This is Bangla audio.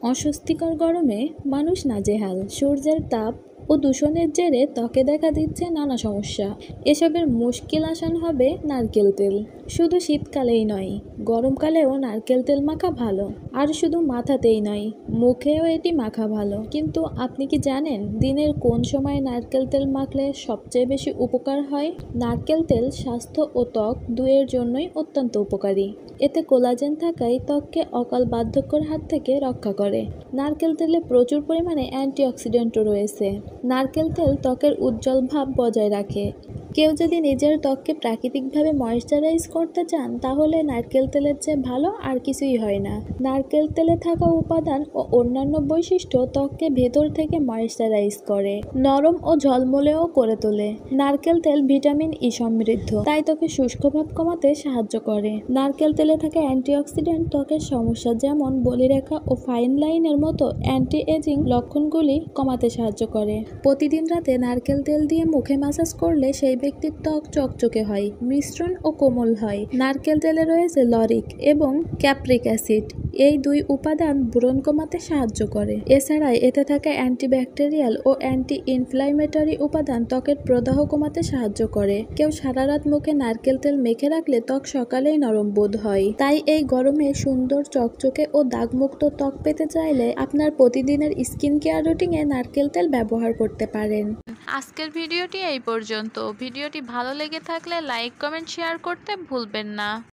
অস্বস্তিকর গরমে মানুষ নাজেহাল। সূর্যের তাপ ও দূষণের জেরে ত্বকে দেখা দিচ্ছে নানা সমস্যা। এসবের মুশকিল আসান হবে নারকেল তেল। শুধু শীতকালেই নয়, গরমকালেও নারকেল তেল মাখা ভালো। আর শুধু মাথাতেই নয়, মুখেও এটি মাখা ভালো। কিন্তু আপনি কি জানেন দিনের কোন সময় নারকেল তেল মাখলে সবচেয়ে বেশি উপকার হয়? নারকেল তেল স্বাস্থ্য ও ত্বক দুয়ের জন্যই অত্যন্ত উপকারী। এতে কোলাজেন থাকায় ত্বককে অকাল বার্ধক্যের হাত থেকে রক্ষা করে। নারকেল তেলে প্রচুর পরিমাণে অ্যান্টিঅক্সিডেন্টও রয়েছে। নারকেল তেল ত্বকের উজ্জ্বল ভাব বজায় রাখে। কেউ যদি নিজের ত্বককে প্রাকৃতিকভাবে ময়েশ্চারাইজ করতে চান, তাহলে নারকেল তেলের চেয়ে ভালো আর কিছুই হয় না। নারকেল তেলে থাকা উপাদান ও অন্যান্য বৈশিষ্ট্য ত্বককে ভেতর থেকে ময়েশ্চারাইজ করে, নরম ও ঝলমলেও করে তোলে। নারকেল তেল ভিটামিন ই সমৃদ্ধ, তাই ত্বকে শুষ্ক ভাব কমাতে সাহায্য করে। নারকেল তেলে থাকা অ্যান্টিঅক্সিডেন্ট ত্বকের সমস্যা যেমন বলিরেখা ও ফাইন লাইনের মতো অ্যান্টি এজিং লক্ষণগুলি কমাতে সাহায্য করে। প্রতিদিন রাতে নারকেল তেল দিয়ে মুখে ম্যাসাজ করলে সেই ব্যক্তির ত্বক চকচকে হয়, মসৃণ ও কোমল হয়। নারকেল তেলে রয়েছে লরিক এবং ক্যাপ্রিক অ্যাসিড। এই দুই উপাদান ব্রণ কমাতে সাহায্য করে। এছাড়া এতে থাকা অ্যান্টিব্যাকটেরিয়াল ও অ্যান্টি ইনফ্ল্যামেটরি উপাদান ত্বকের প্রদাহ কমাতে সাহায্য করে। কেউ সারা রাত মুখে নারকেল তেল মেখে রাখলে ত্বক সকালেই নরম বোধ হয়। তাই এই গরমে সুন্দর চকচকে ও দাগমুক্ত ত্বক পেতে চাইলে আপনার প্রতিদিনের স্কিন কেয়ার রুটিনে নারকেল তেল ব্যবহার করতে পারেন। আজকের ভিডিওটি এই পর্যন্ত। ভিডিওটি ভালো লেগে থাকলে লাইক, কমেন্ট, শেয়ার করতে ভুলবেন না।